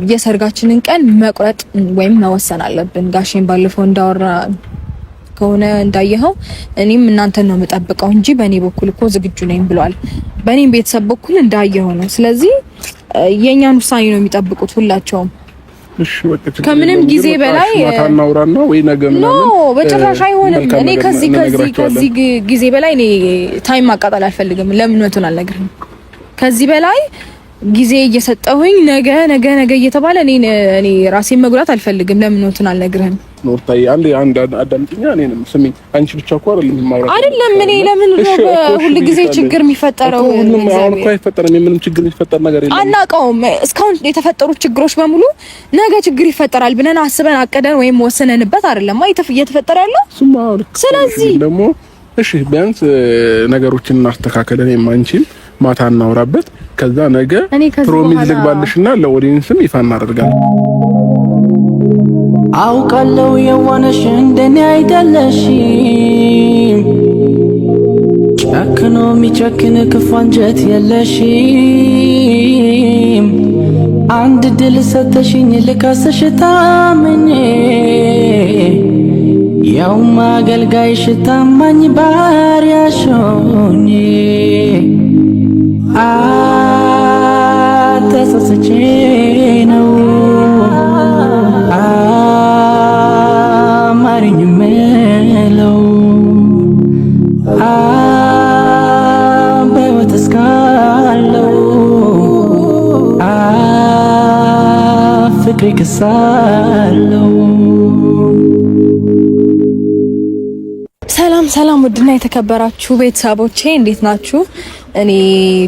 የሰርጋችንን ቀን መቁረጥ ወይም መወሰን አለብን። ጋሼን ባለፈው እንዳወራ ከሆነ እንዳየኸው እኔም እናንተን ነው የምጠብቀው እንጂ በእኔ በኩል እኮ ዝግጁ ነኝ ብሏል። በእኔም ቤተሰብ በኩል እንዳየኸው ነው። ስለዚህ የኛን ውሳኔ ነው የሚጠብቁት ሁላቸውም። እሺ በቃ ከምንም ጊዜ በላይ ማታናውራና ወይ ነገ ምናምን በጭራሽ አይሆንም። እኔ ከዚህ ጊዜ በላይ እኔ ታይም ማቃጠል አልፈልግም። ለምን ወጥቶን አልነግርህም። ከዚህ በላይ ጊዜ እየሰጠሁኝ ነገ እየተባለ እኔ ራሴን መጉዳት አልፈልግም። ለምን ወጥቶን አልነግርህም። ኖርታይ አንድ አዳምጪኛ። እኔንም ስሚ። አንቺ ብቻ እኮ አይደለም እኔ ለምን ሁሉ ጊዜ ችግር የሚፈጠረው? አሁን እኮ አይፈጠርም። ምንም ችግር የሚፈጠር ነገር የለም። አናውቀውም። እስካሁን የተፈጠሩት ችግሮች በሙሉ ነገ ችግር ይፈጠራል ብለን አስበን አቀደን ወይም ወሰነንበት አይደለም እየተፈጠረ ያለው። ስለዚህ ደግሞ እሺ ቢያንስ ነገሮችን እናስተካከለን። አንቺም ማታ እናውራበት። ከዛ ነገ ፕሮሚዝ ልግባልሽና ለኦዲየንስም ይፋ እናደርጋለን። አውቃለሁ የዋነሽ እንደኔ አይደለሽም፣ ጨክኖ የሚጨክን ክፉ አንጀት የለሽም። አንድ ድል ሰተሽኝ ልካስሽ ታምኜ፣ ያውም አገልጋይሽ ታማኝ ባሪያሽ ሆኜ ተሳስቼ ነው አማርኝ መለው በሕይወት እስካለው ፍቅሬ ክሳለው። ሰላም ውድና የተከበራችሁ ቤተሰቦቼ እንዴት ናችሁ? እኔ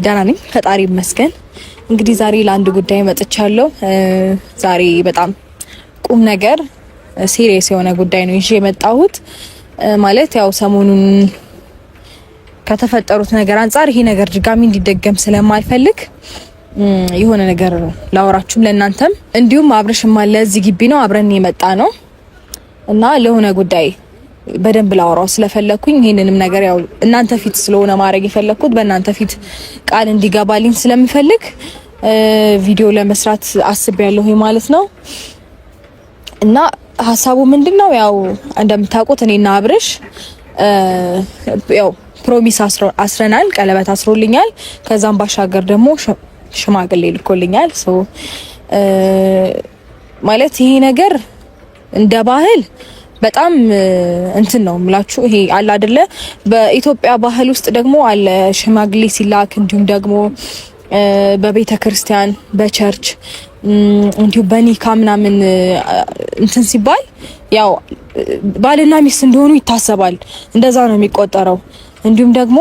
ደህና ነኝ፣ ፈጣሪ ይመስገን። እንግዲህ ዛሬ ለአንድ ጉዳይ መጥቻለሁ። ዛሬ በጣም ቁም ነገር ሲሪየስ የሆነ ጉዳይ ነው ይዤ የመጣሁት። ማለት ያው ሰሞኑን ከተፈጠሩት ነገር አንፃር ይሄ ነገር ድጋሚ እንዲደገም ስለማልፈልግ የሆነ ነገር ላወራችሁም ለእናንተም እንዲሁም አብረሽም አለ እዚህ ግቢ ነው አብረን የመጣ ነው እና ለሆነ ጉዳይ በደንብ ላወራው ስለፈለኩኝ ይሄንንም ነገር ያው እናንተ ፊት ስለሆነ ማድረግ የፈለኩት በእናንተ ፊት ቃል እንዲገባልኝ ስለምፈልግ ቪዲዮ ለመስራት አስቤያለሁ ማለት ነው። እና ሀሳቡ ምንድነው? ያው እንደምታውቁት እኔና አብርሽ ያው ፕሮሚስ አስረናል፣ ቀለበት አስሮልኛል። ከዛም ባሻገር ደግሞ ሽማግሌ ልኮልኛል። ማለት ይሄ ነገር እንደ ባህል በጣም እንትን ነው ምላችሁ። ይሄ አለ አይደለ? በኢትዮጵያ ባህል ውስጥ ደግሞ አለ ሽማግሌ ሲላክ፣ እንዲሁም ደግሞ በቤተ ክርስቲያን በቸርች እንዲሁም በኒካ ምናምን እንትን ሲባል ያው ባልና ሚስት እንደሆኑ ይታሰባል። እንደዛ ነው የሚቆጠረው። እንዲሁም ደግሞ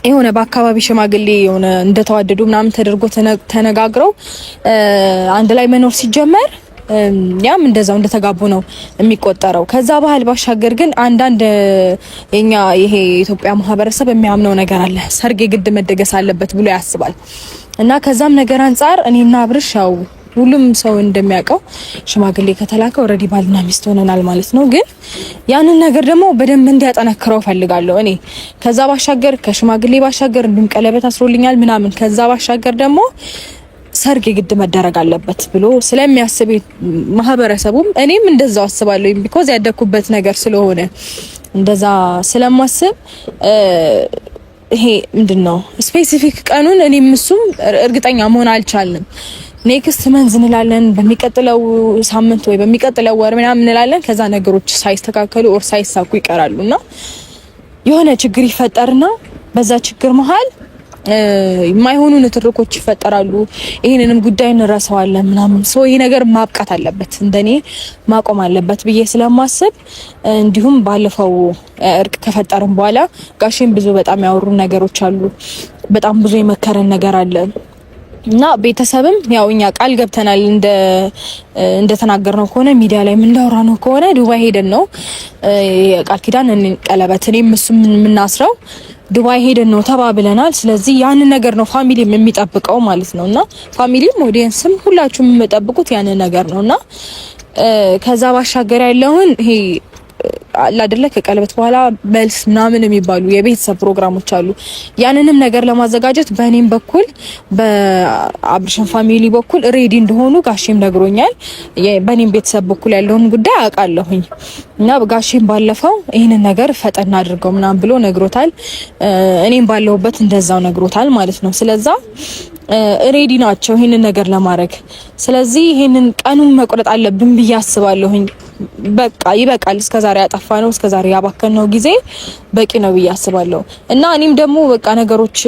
የሆነ በአካባቢ ሽማግሌ የሆነ እንደተዋደዱ ምናምን ተደርጎ ተነጋግረው አንድ ላይ መኖር ሲጀመር ያም እንደዛው እንደተጋቡ ነው የሚቆጠረው። ከዛ ባህል ባሻገር ግን አንዳንድ የኛ ይሄ የኢትዮጵያ ማህበረሰብ የሚያምነው ነገር አለ። ሰርግ ግድ መደገስ አለበት ብሎ ያስባል። እና ከዛም ነገር አንፃር እኔና አብርሽ ያው ሁሉም ሰው እንደሚያውቀው ሽማግሌ ከተላከ ኦሬዲ ባልና ሚስት ሆነናል ማለት ነው። ግን ያንን ነገር ደግሞ በደንብ እንዲያጠነክረው ፈልጋለሁ እኔ። ከዛ ባሻገር ከሽማግሌ ባሻገር እንዲሁም ቀለበት አስሮልኛል ምናምን፣ ከዛ ባሻገር ደግሞ ሰርግ ግድ መደረግ አለበት ብሎ ስለሚያስብ ማህበረሰቡም እኔም እንደዛው አስባለሁ። ቢኮዝ ያደኩበት ነገር ስለሆነ እንደዛ ስለማስብ ይሄ ምንድነው ስፔሲፊክ ቀኑን እኔም እሱም እርግጠኛ መሆን አልቻልንም። ኔክስት መንዝ እንላለን፣ በሚቀጥለው ሳምንት ወይ በሚቀጥለው ወር ምናምን እንላለን። ከዛ ነገሮች ሳይስተካከሉ ኦር ሳይሳኩ ይቀራሉና የሆነ ችግር ይፈጠርና በዛ ችግር መሃል የማይሆኑ ንትርኮች ይፈጠራሉ። ይሄንንም ጉዳይ እንረሳዋለን ምናምን። ይሄ ነገር ማብቃት አለበት፣ እንደኔ ማቆም አለበት ብዬ ስለማስብ እንዲሁም ባለፈው እርቅ ከፈጠርን በኋላ ጋሼም ብዙ በጣም ያወሩ ነገሮች አሉ፣ በጣም ብዙ የመከረን ነገር አለ እና ቤተሰብም ያው እኛ ቃል ገብተናል እንደተናገርነው ከሆነ ሚዲያ ላይ እንዳወራነው ከሆነ ዱባይ ሄደን ነው ቃል ኪዳን ቀለበት እኔም እሱም የምናስረው ዱባይ ሄደን ነው ተባብለናል። ስለዚህ ያንን ነገር ነው ፋሚሊም የሚጠብቀው ማለት ነውና ፋሚሊም ኦዲየንስም ሁላችሁም የምትጠብቁት ያንን ነገር ነውና ከዛ ባሻገር ያለውን ይሄ አለ አይደለ ከቀለበት በኋላ መልስ ምናምን የሚባሉ የቤተሰብ ፕሮግራሞች አሉ። ያንንም ነገር ለማዘጋጀት በእኔም በኩል በአብርሽን ፋሚሊ በኩል ሬዲ እንደሆኑ ጋሼም ነግሮኛል። በእኔም ቤተሰብ በኩል ያለውን ጉዳይ አውቃለሁኝ እና ጋሼም ባለፈው ይሄንን ነገር ፈጠና አድርገው ምናምን ብሎ ነግሮታል። እኔም ባለሁበት እንደዛው ነግሮታል ማለት ነው። ስለዛ ሬዲ ናቸው ይሄንን ነገር ለማድረግ። ስለዚህ ይሄንን ቀኑን መቁረጥ አለብን ብዬ አስባለሁኝ። በቃ ይበቃል። እስከዛሬ ያጠፋነው እስከዛሬ ያባከነው ጊዜ በቂ ነው ብዬ አስባለሁ እና እኔም ደግሞ በቃ ነገሮች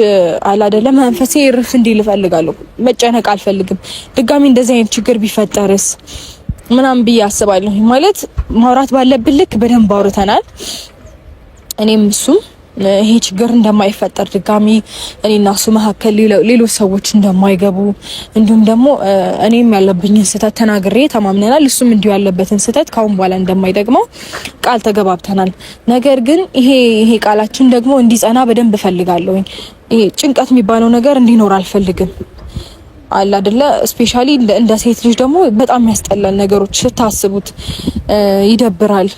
አለ አይደለ መንፈሴ እርፍ እንዲል እፈልጋለሁ። መጨነቅ አልፈልግም። ድጋሚ እንደዚህ አይነት ችግር ቢፈጠርስ ምናምን ብዬ አስባለሁ። ማለት ማውራት ባለብን ልክ በደንብ አውርተናል። እኔም እሱም ይሄ ችግር እንደማይፈጠር ድጋሚ እኔና እሱ መካከል ሌሎች ሰዎች እንደማይገቡ እንዲሁም ደግሞ እኔም ያለብኝን ስህተት ተናግሬ ተማምነናል። እሱም እንዲሁ ያለበትን ስህተት ካሁን በኋላ እንደማይደግመው ቃል ተገባብተናል። ነገር ግን ይሄ ቃላችን ደግሞ እንዲጸና በደንብ እፈልጋለሁኝ። ይሄ ጭንቀት የሚባለው ነገር እንዲኖር አልፈልግም። አለ አይደለ ስፔሻሊ እንደ ሴት ልጅ ደግሞ በጣም ያስጠላል። ነገሮች ስታስቡት ይደብራል።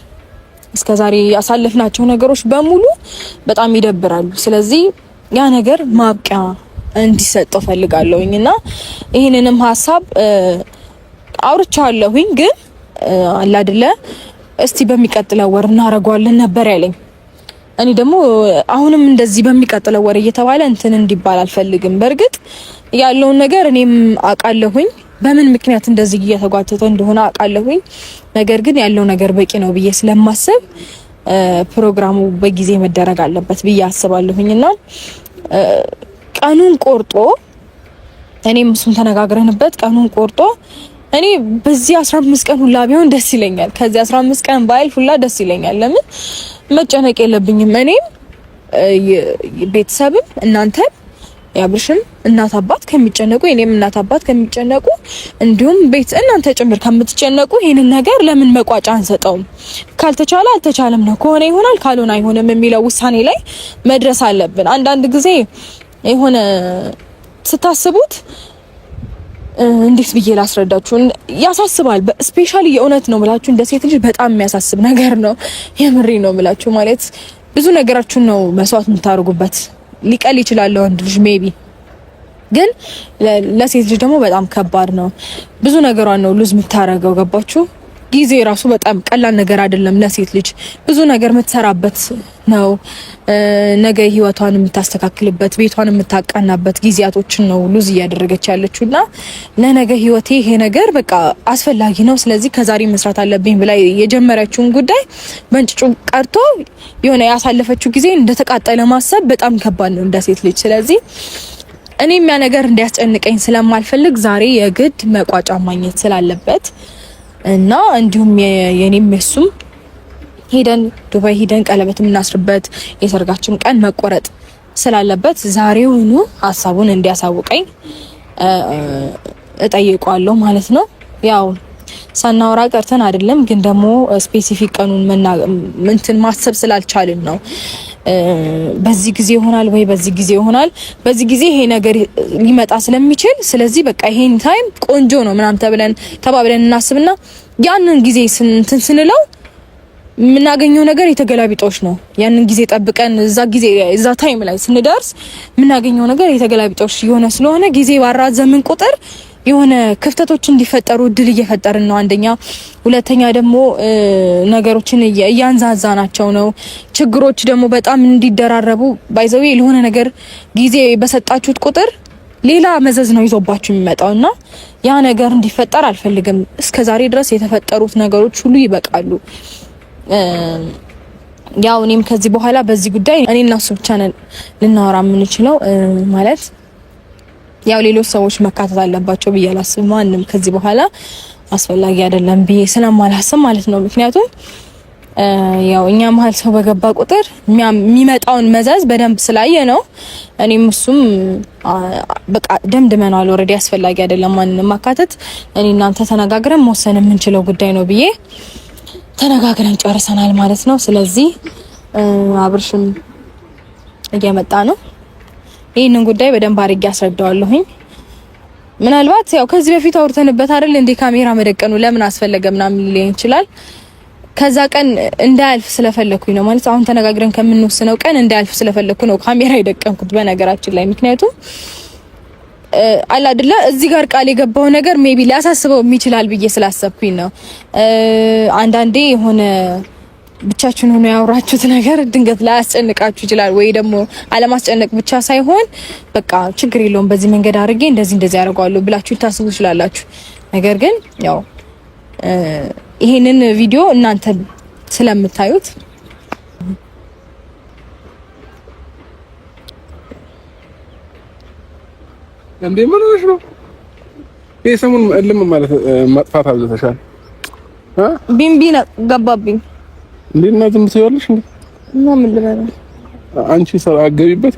እስከዛሬ ያሳለፍናቸው ነገሮች በሙሉ በጣም ይደብራሉ። ስለዚህ ያ ነገር ማብቂያ እንዲሰጠው ፈልጋለሁኝ እና ይሄንንም ሀሳብ አውርቻለሁኝ። ግን አለ አይደለ እስቲ በሚቀጥለው ወር እናረጋለን ነበር ያለኝ። እኔ ደግሞ አሁንም እንደዚህ በሚቀጥለው ወር እየተባለ እንትን እንዲባል አልፈልግም። በርግጥ ያለውን ነገር እኔም አውቃለሁኝ በምን ምክንያት እንደዚህ እየተጓተተ እንደሆነ አውቃለሁኝ። ነገር ግን ያለው ነገር በቂ ነው ብዬ ስለማስብ ፕሮግራሙ በጊዜ መደረግ አለበት ብዬ አስባለሁኝና ቀኑን ቆርጦ እኔም እሱም ተነጋግረንበት ቀኑን ቆርጦ እኔ በዚህ 15 ቀን ሁላ ቢሆን ደስ ይለኛል። ከዚህ 15 ቀን ባይል ሁላ ደስ ይለኛል። ለምን መጨነቅ የለብኝም። እኔም ቤተሰብም እናንተም ያብርሽም እናት አባት ከሚጨነቁ እኔም እናት አባት ከሚጨነቁ እንዲሁም ቤት እናንተ ጭምር ከምትጨነቁ ይሄንን ነገር ለምን መቋጫ አንሰጠውም? ካልተቻለ አልተቻለም ነው፣ ከሆነ ይሆናል፣ ካልሆነ አይሆንም የሚለው ውሳኔ ላይ መድረስ አለብን። አንዳንድ ጊዜ የሆነ ስታስቡት እንዴት ብዬ ላስረዳችሁ ያሳስባል። ስፔሻሊ የእውነት ነው ብላችሁ እንደ ሴት ልጅ በጣም የሚያሳስብ ነገር ነው። የምሬ ነው ብላችሁ ማለት ብዙ ነገራችሁን ነው መስዋዕት የምታደርጉበት። ሊቀል ይችላል ወንድ ልጅ ሜቢ፣ ግን ለሴት ልጅ ደግሞ በጣም ከባድ ነው። ብዙ ነገሯን ነው ሉዝ የምታረገው። ገባችሁ? ጊዜ ራሱ በጣም ቀላል ነገር አይደለም ለሴት ልጅ። ብዙ ነገር የምትሰራበት ነው። ነገ ህይወቷን የምታስተካክልበት፣ ቤቷን የምታቃናበት ጊዜያቶችን ነው ሉዝ እያደረገች ያለችውና ለነገ ህይወቴ ይሄ ነገር በቃ አስፈላጊ ነው፣ ስለዚህ ከዛሬ መስራት አለብኝ ብላ የጀመረችውን ጉዳይ በእንጭጩ ቀርቶ የሆነ ያሳለፈችው ጊዜ እንደተቃጠለ ማሰብ በጣም ከባድ ነው እንደ ሴት ልጅ። ስለዚህ እኔም ያ ነገር እንዲያስጨንቀኝ ስለማልፈልግ ዛሬ የግድ መቋጫ ማግኘት ስላለበት እና እንዲሁም የኔም እሱም ሄደን ዱባይ ሄደን ቀለበት የምናስርበት የሰርጋችን ቀን መቆረጥ ስላለበት ዛሬውኑ ሀሳቡን እንዲያሳውቀኝ እጠይቀዋለሁ ማለት ነው። ያው ሳናወራ ቀርተን አይደለም፣ ግን ደግሞ ስፔሲፊክ ቀኑን እንትን ማሰብ ስላልቻልን ነው። በዚህ ጊዜ ይሆናል ወይ በዚህ ጊዜ ይሆናል፣ በዚህ ጊዜ ይሄ ነገር ሊመጣ ስለሚችል ስለዚህ በቃ ይሄን ታይም ቆንጆ ነው ምናምን ተባብለን እናስብና ያንን ጊዜ ስንለው የምናገኘው ነገር የተገላቢጦሽ ነው። ያንን ጊዜ ጠብቀን እዛ ታይም ላይ ስንደርስ የምናገኘው ነገር የተገላቢጦሽ የሆነ ስለሆነ ጊዜ ባራዘምን ቁጥር የሆነ ክፍተቶች እንዲፈጠሩ እድል እየፈጠርን ነው። አንደኛ፣ ሁለተኛ ደግሞ ነገሮችን እያንዛዛናቸው ነው። ችግሮች ደግሞ በጣም እንዲደራረቡ ባይዘው ለሆነ ነገር ጊዜ በሰጣችሁት ቁጥር ሌላ መዘዝ ነው ይዞባችሁ የሚመጣውና ያ ነገር እንዲፈጠር አልፈልግም። እስከዛሬ ድረስ የተፈጠሩት ነገሮች ሁሉ ይበቃሉ። ያው እኔም ከዚህ በኋላ በዚህ ጉዳይ እኔና እሱ ብቻ ነን ልናወራ የምንችለው ማለት ያው ሌሎች ሰዎች መካተት አለባቸው ብዬ አላስብም። ማንም ከዚህ በኋላ አስፈላጊ አይደለም ብዬ ስለማላስብ ማለት ነው። ምክንያቱም ያው እኛ መሀል ሰው በገባ ቁጥር የሚመጣውን መዘዝ በደንብ ስላየ ነው። እኔም እሱም በቃ ደምድመናል። ኦልሬዲ አስፈላጊ አይደለም ማንንም ማካተት። እኔ እናንተ ተነጋግረን መወሰን የምንችለው ጉዳይ ነው ብዬ ተነጋግረን ጨርሰናል ማለት ነው። ስለዚህ አብርሽም እየመጣ ነው። ይሄንን ጉዳይ በደንብ አድርጌ አስረዳዋለሁኝ። ምናልባት ያው ከዚህ በፊት አውርተንበት አይደል እንዴ ካሜራ መደቀኑ ለምን አስፈለገ ምናምን ሊለኝ ይችላል። ከዛ ቀን እንዳያልፍ ስለፈለኩኝ ነው ማለት አሁን ተነጋግረን ከምንወስነው ቀን እንዳያልፍ ስለፈለኩ ነው ካሜራ የደቀንኩት በነገራችን ላይ ምክንያቱም አላ አይደለ እዚህ ጋር ቃል የገባው ነገር ሜቢ ሊያሳስበው ይችላል ብዬ ስላሰብኩኝ ነው አንዳንዴ የሆነ ብቻችሁን ሆኖ ያወራችሁት ነገር ድንገት ላይ ያስጨንቃችሁ ይችላል ወይ ደግሞ አለማስጨነቅ ብቻ ሳይሆን በቃ ችግር የለውም በዚህ መንገድ አድርጌ እንደዚህ ያደርጋለሁ ብላችሁ ታስቡ ይችላልላችሁ ነገር ግን ያው ይሄንን ቪዲዮ እናንተ ስለምታዩት እንዴ ምን ሆነሽ ነው የሰሙን እልም ማለት ማጥፋት አብዘተሻል ቢምቢና ገባብኝ እንዴ እና ዝም ትይዋለሽ እንዴ እና ምን ልበለው አንቺ አገቢበት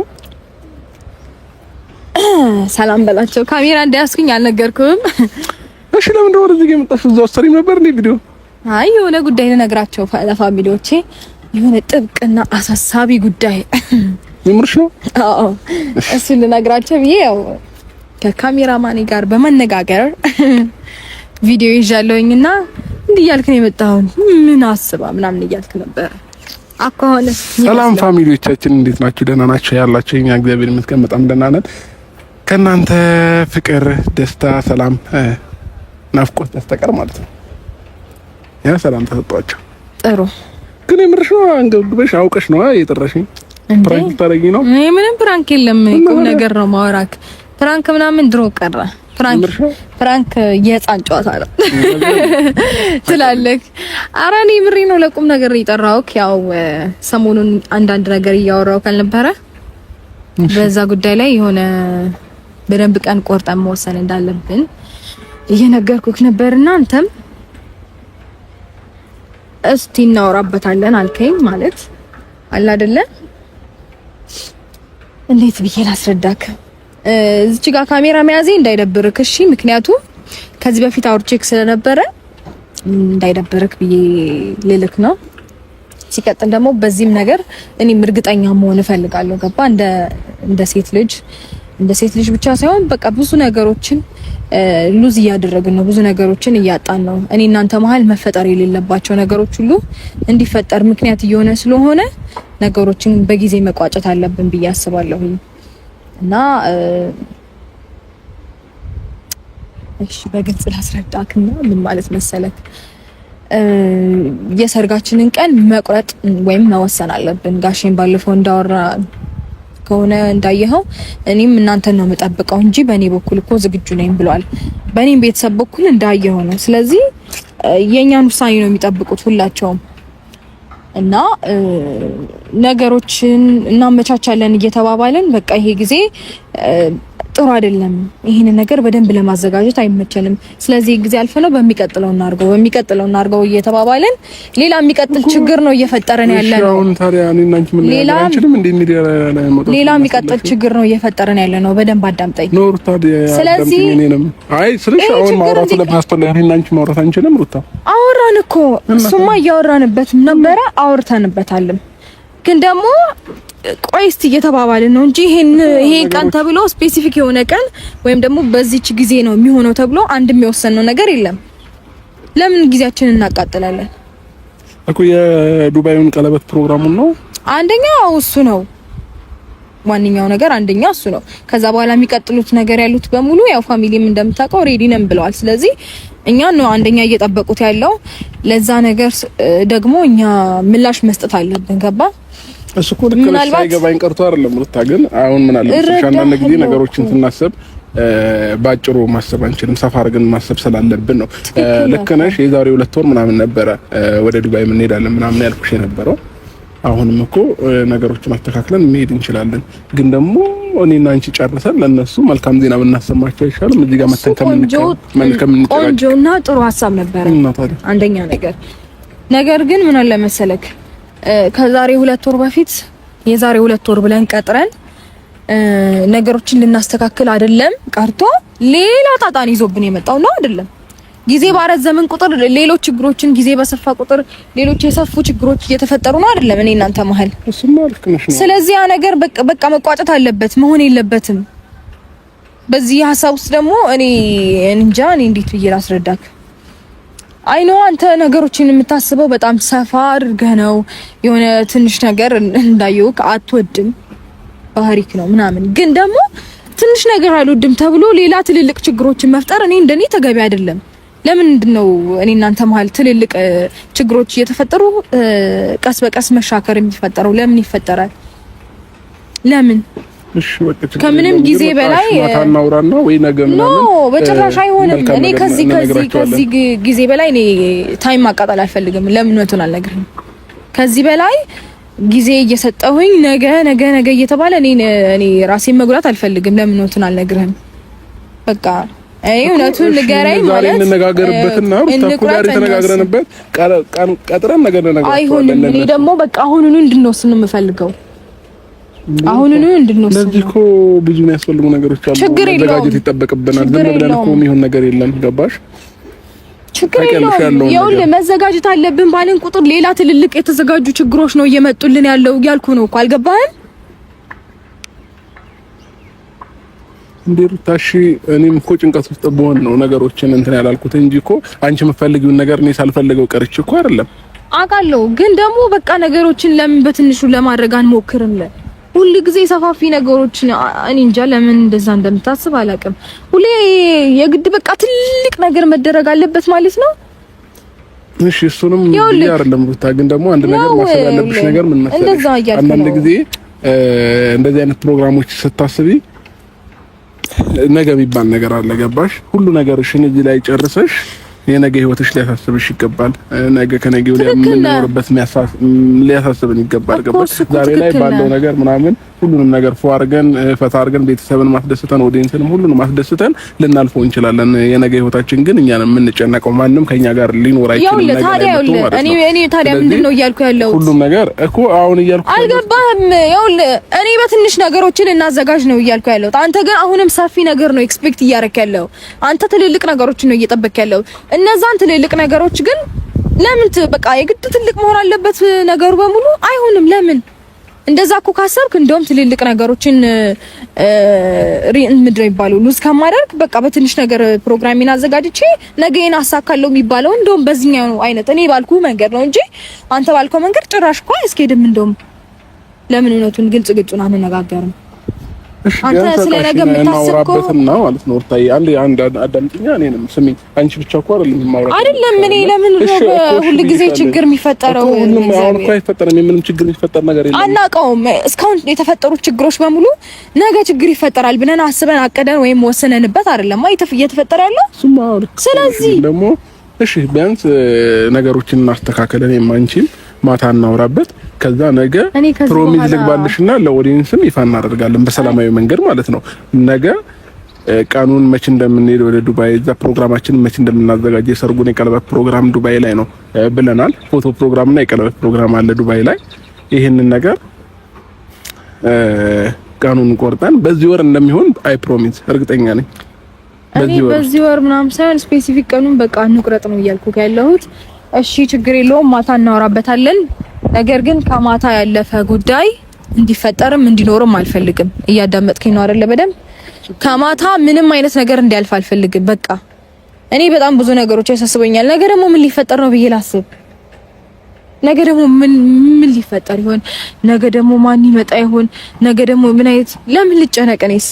ሰላም በላቸው ካሜራ እንዳያስኩኝ አልነገርኩም እሺ ለምን እንደው ወደዚህ የመጣሽ እዛው ሰሪም ነበር እንዴ ቪዲዮ አይ የሆነ ጉዳይ ልነግራቸው ለፋሚሊዎቼ የሆነ ጥብቅና አሳሳቢ ጉዳይ ምምርሽ ነው አዎ እሱ ልነግራቸው ብዬ ያው ከካሜራማኔ ጋር በመነጋገር ቪዲዮ ይዣለሁኝና እንዲህ ያልክ ነው የመጣው ምን አስባ ምናምን እያልክ ነበር አቆሆነ ሰላም ፋሚሊዎቻችን እንዴት ናችሁ ደህና ናችሁ ያላችሁ እኛ እግዚአብሔር ይመስገን በጣም ደህና ነን ከናንተ ፍቅር ደስታ ሰላም ናፍቆት በስተቀር ማለት ነው ያ ሰላም ተሰጣቸው ጥሩ ግን የምርሽ ነው አንገብግበሽ አውቀሽ ነው የጠራሽኝ ፕራንክ ታረጊ ነው ምንም ፕራንክ የለም ቁም ነገር ነው ማወራክ ፕራንክ ምናምን ድሮ ቀረ ፕራንክ የህፃን ጨዋታ ነው ትላለህ አራኒ ምሪ ነው ለቁም ነገር እየጠራውክ ያው ሰሞኑን አንዳንድ ነገር እያወራው ካልነበረ በዛ ጉዳይ ላይ የሆነ በደንብ ቀን ቆርጠን መወሰን እንዳለብን እየነገርኩክ ነበርና አንተም እስቲ እናወራበታለን አልከኝ ማለት አለ አይደለ እንዴት ብዬ ላስረዳክ እዚህ ጋር ካሜራ መያዜ እንዳይደብርክ እሺ ምክንያቱም ከዚህ በፊት አውርቼክ ስለነበረ እንዳይደብርክ ብዬ ልልክ ነው ሲቀጥል ደግሞ በዚህም ነገር እኔም እርግጠኛ መሆን እፈልጋለሁ ገባ እንደ ሴት ልጅ ብቻ ሳይሆን በቃ ብዙ ነገሮችን ሉዝ እያደረግን ነው ብዙ ነገሮችን እያጣን ነው እኔ እናንተ መሀል መፈጠር የሌለባቸው ነገሮች ሁሉ እንዲፈጠር ምክንያት እየሆነ ስለሆነ ነገሮችን በጊዜ መቋጨት አለብን ብዬ አስባለሁ እና እሺ በግልጽ ላስረዳክና ምን ማለት መሰለክ የሰርጋችንን ቀን መቁረጥ ወይም መወሰን አለብን ጋሼን ባለፈው እንዳወራ ከሆነ እንዳየኸው እኔም እናንተን ነው መጠብቀው እንጂ በእኔ በኩል እኮ ዝግጁ ነኝ ብሏል በእኔም ቤተሰብ በኩል እንዳየኸው ነው ስለዚህ የኛን ውሳኔ ነው የሚጠብቁት ሁላቸውም እና ነገሮችን እናመቻቻለን እየተባባለን በቃ ይሄ ጊዜ ጥሩ አይደለም ይሄን ነገር በደንብ ለማዘጋጀት አይመቸንም ስለዚህ ጊዜ አልፈነው በሚቀጥለው እናርገው እየተባባለን ሌላ የሚቀጥል ችግር ነው እየፈጠረን ያለነው ሌላ የሚቀጥል ችግር ነው እየፈጠረን ያለነው በደንብ አዳምጠኝ ኖር ታዲያ ስለዚህ አይ ስለሽ አሁን ማውራቱ ለማስተላ ያንቺ ማውራት አንችልም ሩታ አወራን እኮ እሱማ እያወራንበት ነበረ አውርተንበታልም ግን ደግሞ ቆይስት እየተባባልን ነው እንጂ ይሄ ቀን ተብሎ ስፔሲፊክ የሆነ ቀን ወይም ደግሞ በዚህች ጊዜ ነው የሚሆነው ተብሎ አንድ የሚወሰነው ነገር የለም ለምን ጊዜያችንን እናቃጥላለን እኮ የዱባዩን ቀለበት ፕሮግራሙን ነው አንደኛው እሱ ነው ዋንኛው ነገር አንደኛው እሱ ነው ከዛ በኋላ የሚቀጥሉት ነገር ያሉት በሙሉ ያው ፋሚሊም እንደምታውቀው ሬዲ ነን ብለዋል ስለዚህ እኛ ነው አንደኛ እየጠበቁት ያለው ለዛ ነገር ደግሞ እኛ ምላሽ መስጠት አለብን ገባ እሱ እኮ ልክ ነው ሳይገባኝ ቀርቶ አይደለም ሩታ ግን አሁን ምን አለ አንዳንድ ጊዜ ነገሮችን ስናስብ ባጭሩ ማሰብ አንችልም ሰፋ አድርገን ማሰብ ስላለብን ነው ልክ ነሽ የዛሬ 2 ወር ምናምን ነበረ ወደ ዱባይ ምን ሄዳለን ምናምን ያልኩሽ የነበረው አሁንም እኮ ነገሮችን አስተካክለን መሄድ እንችላለን ግን ደግሞ እኔና አንቺ ጨርሰን ለነሱ መልካም ዜና ብናሰማቸው ይሻላል እዚህ ጋር መተን ቆንጆና ጥሩ ሐሳብ ነበር አንደኛ ነገር ግን ምን አለ መሰለክ ከዛሬ 2 ወር በፊት የዛሬ 2 ወር ብለን ቀጥረን ነገሮችን ልናስተካክል አይደለም ቀርቶ ሌላ ጣጣን ይዞብን የመጣው ነው አይደለም ጊዜ ባረዘምን ቁጥር ሌሎች ችግሮችን ጊዜ በሰፋ ቁጥር ሌሎች የሰፉ ችግሮች እየተፈጠሩ ነው አይደለም እኔ እናንተ መሀል እሱማ ልክ ነሽ ስለዚህ ያ ነገር በቃ መቋጨት አለበት መሆን የለበትም በዚህ ሐሳብ ውስጥ ደግሞ እኔ እንጃ እንዴት ብዬ ላስረዳክ አይኖ አንተ ነገሮችን የምታስበው በጣም ሰፋ አድርገህ ነው። የሆነ ትንሽ ነገር እንዳየው አትወድም ባህሪክ ነው ምናምን። ግን ደግሞ ትንሽ ነገር አልወድም ተብሎ ሌላ ትልልቅ ችግሮችን መፍጠር እኔ እንደኔ ተገቢ አይደለም። ለምንድነው እኔ እናንተ መሀል ትልልቅ ችግሮች እየተፈጠሩ ቀስ በቀስ መሻከር የሚፈጠረው? ለምን ይፈጠራል? ለምን? እሺ በቃ ከምንም ጊዜ በላይ ማታናውራና ወይ ነገ ምናምን በጭራሽ አይሆንም። እኔ ከዚህ ጊዜ በላይ እኔ ታይም ማቃጠል አልፈልግም። ለምን ወጥቶን አልነግርህም? ከዚህ በላይ ጊዜ እየሰጠሁኝ ነገ እየተባለ እኔ ራሴን መጉዳት አልፈልግም። ለምን ወጥቶን አልነግርህም? በቃ እውነቱን ንገረኝ ማለት እንነጋገርበትና ተኩላሪ ተነጋግረንበት ቀጥረን ነገር እንነጋገራለን። አይሆንም። እኔ ደግሞ በቃ አሁኑኑ እንድንወስን ነው የምፈልገው። አሁኑኑ እንድንወስን። ለዚህ እኮ ብዙ የሚያስፈልጉ ነገሮች አሉ። መዘጋጀት ይጠበቅብናል። ዝም ብለን እኮ የሚሆን ነገር የለም። ገባሽ? ችግር የለውም። ይኸውልህ መዘጋጀት አለብን ባልን ቁጥር ሌላ ትልልቅ የተዘጋጁ ችግሮች ነው እየመጡልን ያለው እያልኩ ነው እኮ። አልገባህም? እንዴታሺ እኔም እኮ ጭንቀት ውስጥ በሆን ነው ነገሮችን እንትን ያላልኩት እንጂ እኮ አንቺ የምትፈልጊውን ነገር እኔ ሳልፈልገው ቀርቼ እኮ አይደለም። አውቃለሁ። ግን ደግሞ በቃ ነገሮችን ለምን በትንሹ ለማድረግ አንሞክርም? ሁሉ ጊዜ ሰፋፊ ነገሮችን እኔ እንጃ ለምን እንደዛ እንደምታስብ አላውቅም። ሁሌ የግድ በቃ ትልቅ ነገር መደረግ አለበት ማለት ነው። እሺ እሱንም አይደለም ሩታ። ግን ደግሞ አንድ ነገር ማሰብ ያለብሽ ነገር ምን መሰለሽ፣ አንዳንድ ጊዜ እንደዚህ አይነት ፕሮግራሞች ስታስቢ ነገ የሚባል ነገር አለ። ገባሽ? ሁሉ ነገርሽን እዚህ ላይ ጨርሰሽ የነገ ህይወትሽ ሊያሳስብሽ ይገባል። ነገ ከነገ ወዲያ የምንኖርበት ሊያሳስብን ይገባል። ገባሽ? ዛሬ ላይ ባለው ነገር ምናምን ሁሉንም ነገር ፎ አድርገን ፈታ አድርገን ቤተሰብን ማስደስተን ኦዲየንስንም ሁሉንም ማስደስተን ልናልፈው እንችላለን። የነገ ህይወታችን ግን እኛ ነን የምንጨነቀው። ማንም ከኛ ጋር ሊኖር አይችልም። እኔ ታዲያ ምንድነው እያልኩ ያለው? ሁሉም ነገር እኮ አሁን እያልኩ አልገባህም? እኔ በትንሽ ነገሮችን እናዘጋጅ ነው እያልኩ ያለው። አንተ ግን አሁንም ሰፊ ነገር ነው ኤክስፔክት እያደረክ ያለው። አንተ ትልልቅ ነገሮችን ነው እየጠበክ ያለው። እነዛን ትልልቅ ነገሮች ግን ለምን በቃ የግድ ትልቅ መሆን አለበት ነገሩ በሙሉ? አይሆንም። ለምን እንደዛ እኮ ካሰብክ እንደውም ትልልቅ ነገሮችን ምድር ይባሉ ሉዝ ከማደርግ በቃ በትንሽ ነገር ፕሮግራሚን አዘጋጅቼ ነገን አሳካለሁ የሚባለው እንደውም በዚህኛው አይነት እኔ ባልኩ መንገድ ነው እንጂ አንተ ባልከው መንገድ ጭራሽ እኮ አያስኬድም። እንደውም ለምን እውነቱን ግልጹን አንነጋገርም? አንተ ስለነገ የምታስበውና ማለት ነው ወርታይ አንድ አዳምጪኛ። እኔንም ስሚኝ። አንቺ ብቻ እኮ አይደለም እኔ ለምን ሁሉ ጊዜ ችግር የሚፈጠረው? ሁሉም አሁን እኮ አይፈጠርም። ምንም ችግር የሚፈጠር ነገር የለም። አናውቀውም። እስካሁን የተፈጠሩት ችግሮች በሙሉ ነገ ችግር ይፈጠራል ብለን አስበን አቀደን ወይም ወሰነንበት አይደለም እየተፈጠረ ያለው። ስለዚህ ደግሞ እሺ ቢያንስ ነገሮችን እናስተካክለን። የማንቺም ማታ እናውራበት። ከዛ ነገ ፕሮሚዝ ልግባልሽና ለኦዲየንስም ይፋ እናደርጋለን በሰላማዊ መንገድ ማለት ነው። ነገ ቀኑን መቼ እንደምንሄድ ወደ ዱባይ፣ እዛ ፕሮግራማችን መቼ እንደምናዘጋጅ የሰርጉን የቀለበት ፕሮግራም ዱባይ ላይ ነው ብለናል። ፎቶ ፕሮግራምና የቀለበት ፕሮግራም አለ ዱባይ ላይ። ይሄንን ነገር ቀኑን ቆርጠን በዚህ ወር እንደሚሆን አይ ፕሮሚዝ እርግጠኛ ነኝ። በዚህ ወር ምናምን ሳይሆን ስፔሲፊክ ቀኑን በቃ እንቁረጥ ነው እያልኩ ያለሁት። እሺ ችግር የለውም ማታ እናወራበታለን። ነገር ግን ከማታ ያለፈ ጉዳይ እንዲፈጠርም እንዲኖርም አልፈልግም። እያዳመጥከኝ ነው አይደለ? በደንብ ከማታ ምንም አይነት ነገር እንዲያልፍ አልፈልግም። በቃ እኔ በጣም ብዙ ነገሮች ያሳስበኛል። ነገ ደግሞ ምን ሊፈጠር ነው ብዬ ላስብ። ነገ ደግሞ ምን ሊፈጠር ይሆን? ነገ ደግሞ ማን ይመጣ ይሆን? ነገ ደግሞ ምን አይነት ለምን ልጨነቅ እኔስ?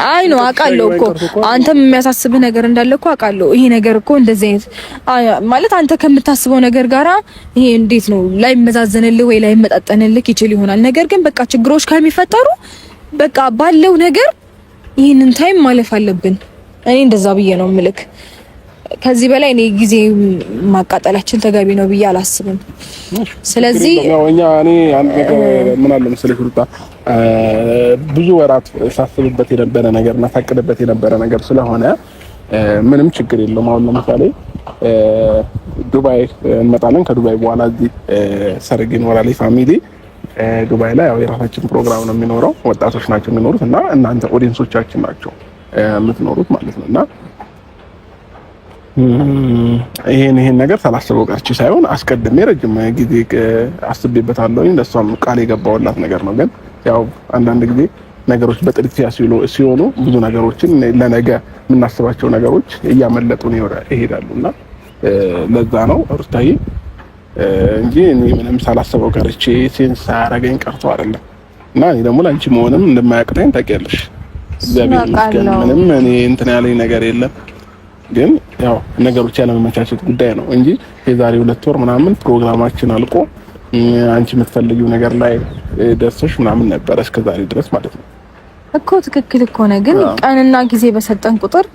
አይ ነው አውቃለሁ እኮ አንተም የሚያሳስብህ ነገር እንዳለ እኮ አውቃለሁ። ይሄ ነገር እኮ እንደዚህ አይነት ማለት አንተ ከምታስበው ነገር ጋራ ይሄ እንዴት ነው ላይ መዛዘንልህ ወይ ላይ መጣጠንልህ ይችል ይሆናል። ነገር ግን በቃ ችግሮች ከሚፈጠሩ በቃ ባለው ነገር ይሄንን ታይም ማለፍ አለብን። እኔ እንደዛ ብዬ ነው ምልክ። ከዚህ በላይ እኔ ጊዜ ማቃጠላችን ተገቢ ነው ብዬ አላስብም። ስለዚህ እኔ አንድ ነገር ምን አለ መሰለሽ ሩታ፣ ብዙ ወራት ሳስብበት የነበረ ነገር እና ሳቅድበት የነበረ ነገር ስለሆነ ምንም ችግር የለውም። አሁን ለምሳሌ ዱባይ እንመጣለን። ከዱባይ በኋላ እዚህ ሰርግ ይኖራል ፋሚሊ ዱባይ ላይ ያው የራሳችን ፕሮግራም ነው የሚኖረው። ወጣቶች ናቸው የሚኖሩት እና እናንተ ኦዲየንሶቻችን ናቸው የምትኖሩት ማለት ነውና ይሄን ነገር ሳላስበው ቀርቼ ሳይሆን አስቀድሜ ረጅም ጊዜ አስቤበታለሁ። ለሷም ቃል የገባውላት ነገር ነው። ግን ያው አንዳንድ ጊዜ ነገሮች በጥድፊ ሲሆኑ ብዙ ነገሮችን ለነገ የምናስባቸው ነገሮች እያመለጡን ይሄዳሉና ለዛ ነው ሩታዬ እንጂ እኔ ምንም ሳላስበው ቀርቼ ሴንስ ሳያረገኝ ቀርቶ አይደለም። እና እኔ ደግሞ ላንቺ መሆንም እንደማያቅተኝ ታውቂያለሽ። እግዚአብሔር ይመስገን ምንም እኔ እንትን ያለኝ ነገር የለም። ግን ያው ነገሮች ያለመመቻቸት ጉዳይ ነው እንጂ የዛሬ 2 ወር ምናምን ፕሮግራማችን አልቆ አንቺ የምትፈልጊው ነገር ላይ ደርሰሽ ምናምን ነበር እስከዛሬ ድረስ ማለት ነው እኮ። ትክክል እኮ ነው። ግን ቀንና ጊዜ በሰጠን ቁጥር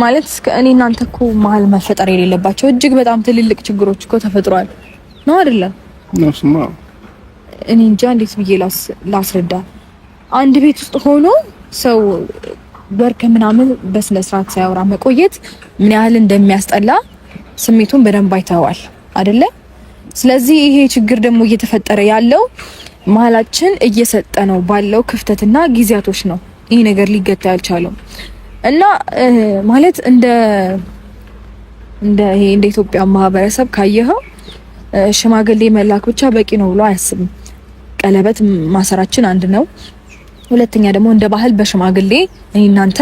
ማለት እስከ እኔ እናንተ እኮ መሀል መፈጠር የሌለባቸው እጅግ በጣም ትልልቅ ችግሮች እኮ ተፈጥሯል ነው አይደለም? ነውስማ እኔ እንጃ እንዴት ብዬ ላስረዳ። አንድ ቤት ውስጥ ሆኖ ሰው ወርክ ምናምን በስነ ስርዓት ሳያወራ መቆየት ምን ያህል እንደሚያስጠላ ስሜቱን በደንብ አይተዋል አይደለ? ስለዚህ ይሄ ችግር ደግሞ እየተፈጠረ ያለው መሀላችን እየሰጠ ነው ባለው ክፍተትና ጊዜያቶች ነው ይሄ ነገር ሊገታ ያልቻለው። እና ማለት እንደ ኢትዮጵያ ማህበረሰብ ካየኸው ሽማግሌ መላክ ብቻ በቂ ነው ብሎ አያስብም። ቀለበት ማሰራችን አንድ ነው። ሁለተኛ ደግሞ እንደ ባህል በሽማግሌ እናንተ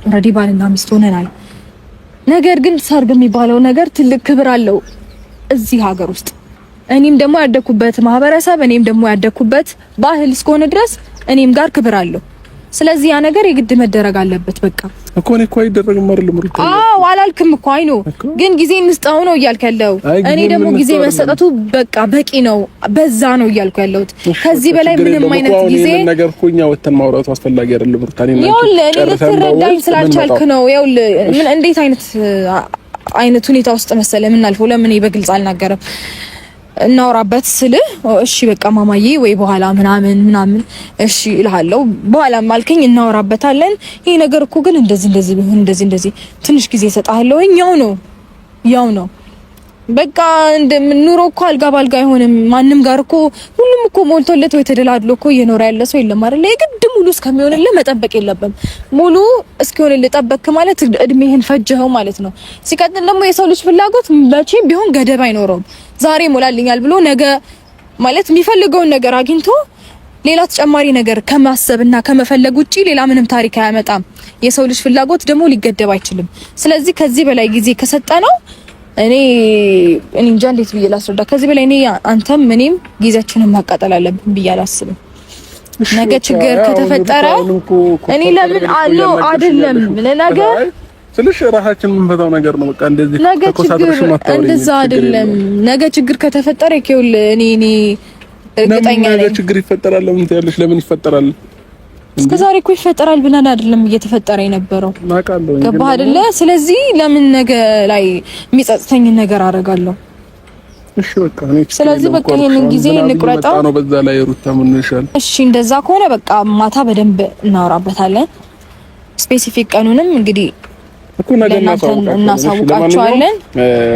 ኦሬዲ ባልና ሚስት ሆነናል። ነገር ግን ሰርግ የሚባለው ነገር ትልቅ ክብር አለው እዚህ ሀገር ውስጥ። እኔም ደግሞ ያደኩበት ማህበረሰብ እኔም ደግሞ ያደኩበት ባህል እስከሆነ ድረስ እኔም ጋር ክብር አለው። ስለዚህ ያ ነገር የግድ መደረግ አለበት። በቃ እኮ ነው እኮ አይደረግም አይደለም ሩታ? አዎ አላልክም እኮ አይኖ፣ ግን ጊዜ እንስጠው ነው እያልኩ ያለው። እኔ ደግሞ ጊዜ መሰጠቱ በቃ በቂ ነው፣ በዛ ነው እያልኩ ያለሁት። ከዚህ በላይ ምንም አይነት ጊዜ ነገር እኮ እኛ ወተን ማውራቱ አስፈላጊ አይደለም ሩታ። እኔ ልትረዳኝ ስላልቻልክ ነው። ምን እንዴት አይነት ሁኔታ ውስጥ መሰለ የምናልፈው? ለምን በግልጽ አልናገርም? እናወራበት ስል እሺ በቃ ማማዬ ወይ በኋላ ምናምን እሺ እልሃለሁ። በኋላ ማልከኝ እናወራበታለን። ይሄ ነገር እኮ ግን እንደዚህ ቢሆን እንደዚህ ትንሽ ጊዜ እሰጥሃለሁ። ያው ነው በቃ ኑሮ እኮ አልጋ ባልጋ አይሆንም። ማንም ጋር እኮ ሁሉም እኮ ሞልቶለት ወይ ተደላድሎ እኮ እየኖረ ያለ ሰው የለም አይደል? የግድ ሙሉ እስከሚሆንልህ መጠበቅ የለብም። ሙሉ እስኪሆንልህ ጠበቅክ ማለት እድሜህን ፈጀኸው ማለት ነው። ሲቀጥል ደግሞ የሰው ልጅ ፍላጎት መቼም ቢሆን ገደብ አይኖረውም። ዛሬ ሞላልኛል ብሎ ነገ ማለት የሚፈልገውን ነገር አግኝቶ ሌላ ተጨማሪ ነገር ከማሰብና ከመፈለግ ውጪ ሌላ ምንም ታሪክ አያመጣም። የሰው ልጅ ፍላጎት ደግሞ ሊገደብ አይችልም። ስለዚህ ከዚህ በላይ ጊዜ ከሰጠነው እኔ እንጃ እንዴት ብዬ ላስረዳ። ከዚህ በላይ እኔ አንተም እኔም ጊዜያችንን ማቃጠል አለብን ብዬ አላስብም። ነገ ችግር ከተፈጠረ እኔ ለምን አይደለም ነገ ስለሽ ራሳችን የምንፈታው ነገር ነው። በቃ እንደዚህ ተቆሳጥረሽ ማታወሪ እንደዛ አይደለም። ነገ ችግር ከተፈጠረ ይከውል እኔ እርግጠኛ ነኝ ነገ ችግር ይፈጠራል። ለምን ትያለሽ? ለምን ይፈጠራል? እስከዛሬ እኮ ይፈጠራል ብለን አይደለም እየተፈጠረ የነበረው። ማቃለው ገባህ አይደለ? ስለዚህ ለምን ነገ ላይ የሚጸጽተኝ ነገር አደርጋለሁ? እሺ በቃ እኔ ስለዚህ በቃ ይሄንን ጊዜ እንቁረጣው ነው። በዛ ላይ ሩታ ምን ይሻል? እሺ እንደዛ ከሆነ በቃ ማታ በደንብ እናወራበታለን። ስፔሲፊክ ቀኑንም እንግዲህ እኮ ነገር እናሳውቃቸዋለን።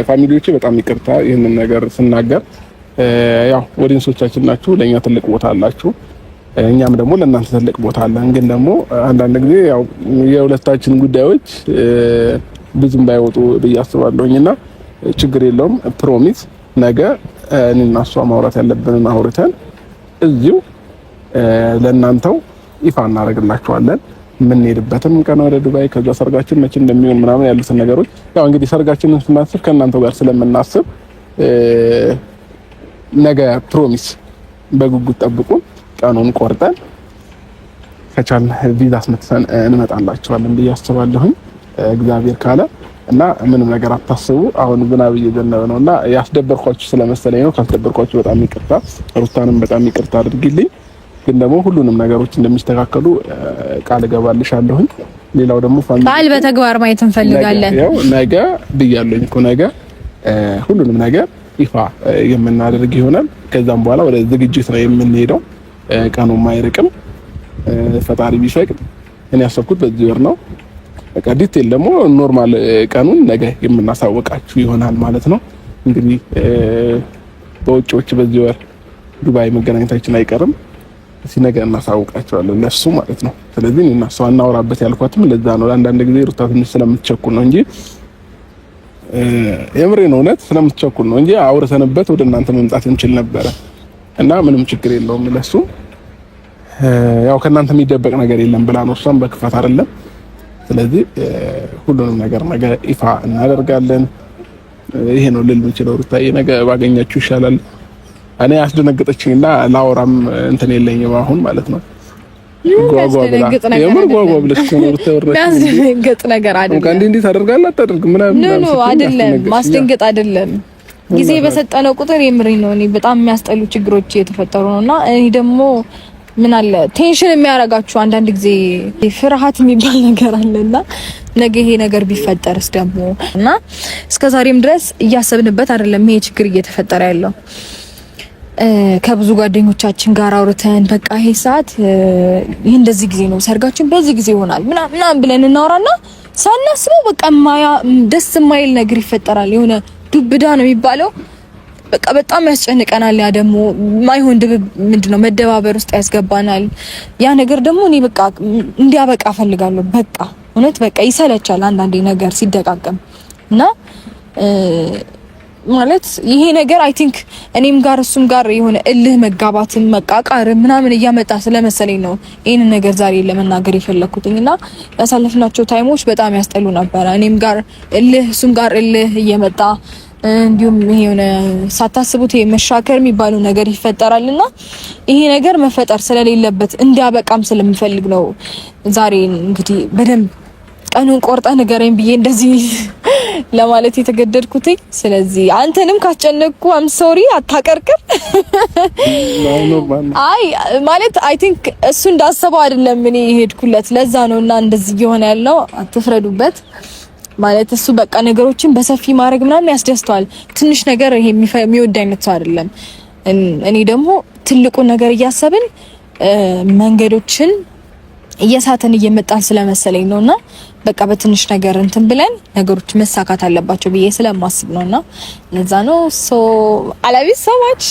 ፋሚሊዎቼ በጣም ይቅርታ ይሄንን ነገር ስናገር፣ ያው ኦዲየንሶቻችን ናችሁ፣ ለኛ ትልቅ ቦታ አላችሁ፣ እኛም ደግሞ ለእናንተ ትልቅ ቦታ አለን። ግን ደግሞ አንዳንድ ጊዜ ያው የሁለታችን ጉዳዮች ብዙም ባይወጡ ብዬ አስባለሁኝና ችግር የለውም። ፕሮሚስ ነገ እኔና እሷ ማውራት ያለብንን አውርተን እዚሁ ለእናንተው ይፋ እናደርግላችኋለን። የምንሄድበትም ቀን ወደ ዱባይ፣ ከዛ ሰርጋችን መቼ እንደሚሆን ምናምን ያሉትን ነገሮች ያው እንግዲህ ሰርጋችንን ስናስብ ከእናንተው ጋር ስለምናስብ ነገ ፕሮሚስ በጉጉት ጠብቁን። ቀኑን ቆርጠን ከቻልን ቪዛ አስመጥተን እንመጣላችኋለን ብዬ አስባለሁኝ እግዚአብሔር ካለ እና ምንም ነገር አታስቡ። አሁን ዝናብ እየዘነበ ነውና ያስደበርኳችሁ ስለመሰለኝ ነው። ካስደበርኳችሁ በጣም ይቅርታ። ሩታንም በጣም ይቅርታ አድርጊልኝ። ግን ደግሞ ሁሉንም ነገሮች እንደሚስተካከሉ ቃል እገባልሻለሁኝ። ሌላው ደግሞ ቃል በተግባር ማየት እንፈልጋለን። ያው ነገ ብያለሁኝ እኮ ነገ ሁሉንም ነገር ይፋ የምናደርግ ይሆናል። ከዛም በኋላ ወደ ዝግጅት ነው የምንሄደው። ቀኑም አይርቅም ፈጣሪ ቢፈቅድ። እኔ ያሰብኩት በዚህ ወር ነው። በቃ ዲቴል ደግሞ ኖርማል ቀኑን ነገ የምናሳውቃችሁ ይሆናል ማለት ነው። እንግዲህ በውጪዎች በዚህ ወር ዱባይ መገናኘታችን አይቀርም። እዚህ ነገ እናሳውቃቸዋለን ለሱ ማለት ነው። ስለዚህ እኔና እሷ እናወራበት ያልኳትም ለዛ ነው። አንዳንድ ጊዜ ሩታ ትንሽ ስለምትቸኩል ነው እንጂ የምሬ ነው፣ እውነት ስለምትቸኩል ነው እንጂ አውርተንበት ወደ እናንተ መምጣት እንችል ነበረ እና ምንም ችግር የለውም። ለሱ ያው ከእናንተ የሚደበቅ ነገር የለም ብላ ነው እሷም በክፋት አይደለም። ስለዚህ ሁሉንም ነገር ነገ ይፋ እናደርጋለን። ይሄ ነው ልል የምችለው። ሩታዬ ነገ ባገኛችሁ ይሻላል። እኔ አስደነገጠችኝና ላወራም እንትን የለኝም አሁን ማለት ነው። ማስደንገጥ ነገር አይደለም። እንዴት አደርጋለሁ አታደርግም ምናምን አይደለም፣ ማስደንገጥ አይደለም። ጊዜ በሰጠነው ቁጥር የምሬ ነው። እኔ በጣም የሚያስጠሉ ችግሮች እየተፈጠሩ ነውና እኔ ደግሞ ምን አለ ቴንሽን የሚያረጋችሁ አንዳንድ ጊዜ ፍርሃት የሚባል ነገር አለና ነገ ይሄ ነገር ቢፈጠርስ ደግሞ እና እስከዛሬም ድረስ እያሰብንበት አይደለም ይሄ ችግር እየተፈጠረ ያለው። ከብዙ ጓደኞቻችን ጋር አውርተን በቃ ይሄ ሰዓት ይሄ እንደዚህ ጊዜ ነው ሰርጋችን በዚህ ጊዜ ይሆናል ምናምን ብለን እናወራና ሳናስበው በቃ ደስ የማይል ነገር ይፈጠራል። የሆነ ዱብዳ ነው የሚባለው። በቃ በጣም ያስጨንቀናል። ያ ደግሞ ማይሆን ምንድነው መደባበር ውስጥ ያስገባናል። ያ ነገር ደግሞ እኔ በቃ እንዲያበቃ ፈልጋለሁ። በቃ እውነት በቃ ይሰለቻል አንዳንዴ ነገር ሲደጋገም እና ማለት ይሄ ነገር አይ ቲንክ እኔም ጋር እሱም ጋር የሆነ እልህ መጋባትን መቃቃር ምናምን እያመጣ ስለመሰለኝ ነው ይሄን ነገር ዛሬ ለመናገር የፈለኩትኝና ያሳለፍናቸው ታይሞች በጣም ያስጠሉ ነበር። እኔም ጋር እልህ እሱም ጋር እልህ እየመጣ እንዲሁም ይሄ የሆነ ሳታስቡት መሻከር የሚባለው ነገር ይፈጠራልና ይሄ ነገር መፈጠር ስለሌለበት እንዲያበቃም ስለምፈልግ ነው ዛሬ እንግዲህ በደንብ ቀኑን ቆርጠህ ንገረኝ ብዬ እንደዚህ ለማለት የተገደድኩት። ስለዚህ አንተንም ካስጨነቅኩ አም ሶሪ አታቀርቅር። አይ ማለት አይ ቲንክ እሱ እንዳሰበው አይደለም እኔ ሄድኩለት ለዛ ነውና እንደዚህ እየሆነ ያለው አትፍረዱበት። ማለት እሱ በቃ ነገሮችን በሰፊ ማድረግ ምናምን ያስደስተዋል። ትንሽ ነገር ይሄ የሚወድ አይነት ሰው አይደለም። እኔ ደግሞ ትልቁ ነገር እያሰብን መንገዶችን እየሳተን እየመጣን ስለመሰለኝ ነውና በቃ በትንሽ ነገር እንትን ብለን ነገሮች መሳካት አለባቸው ብዬ ስለማስብ ነውና ለዛ ነው ሶ አላቢ ሰማች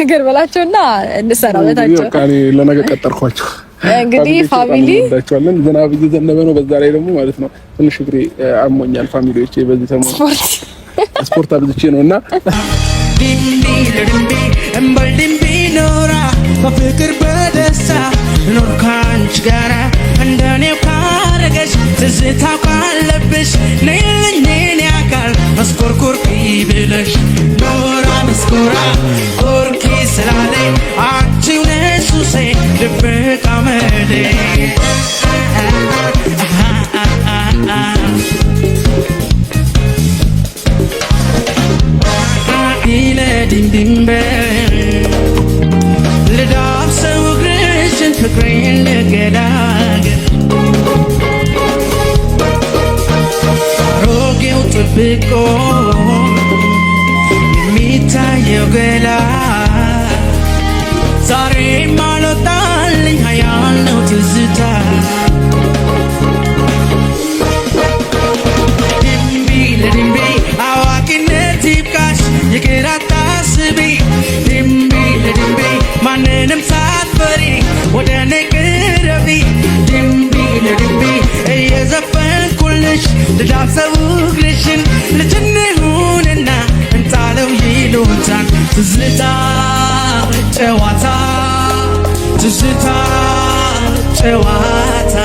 ነገር በላቸውና እንሰራበታቸው። በቃ እኔ ለነገ ቀጠርኳቸው። እንግዲህ ፋሚሊ እንዳቻለን ዝናብ እየዘነበ ነው። በዛ ላይ ደግሞ ማለት ነው ትንሽ እግሬ አሞኛል። ፋሚሊዎቼ በዚህ ሰሞን ስፖርት አብዝቼ ነውና በፍቅር በደስታ ኖር ካንቺ ጋራ እንደኔው ካረገሽ ትዝታ ካለብሽ ነይልኝ የኔ አካል መስኮርኮርኪ ብለሽ ኖራ መስኮራ ኮርኪ ስላለኝ አንቺው ነሽ ሱሴ ድብቅ አመሌ ዲምዲምበ ልዳብሰው እግርሽን ፍቅሬን ልገላገል ሮጌው ጥብቆ የሚታየው ገላ ዛሬም አልወጣልኝ ሀያል ነው ትዝታ ድንቢ ለድንቢ አዋቂነት ይብቃሽ ይቅር አታስቢ ድንቢ ለድንቢ ማንንም ሳትፈሪ ወደ እኔ ቅረቢ ድንቢ ለድንቢ እየዘፈንኩልሽ ልዳብሰው እግርሽን ልጅ እንሁንና እንጣለው ይሉንታን ትዝታ ጨዋታ ትዝታ ጨዋታ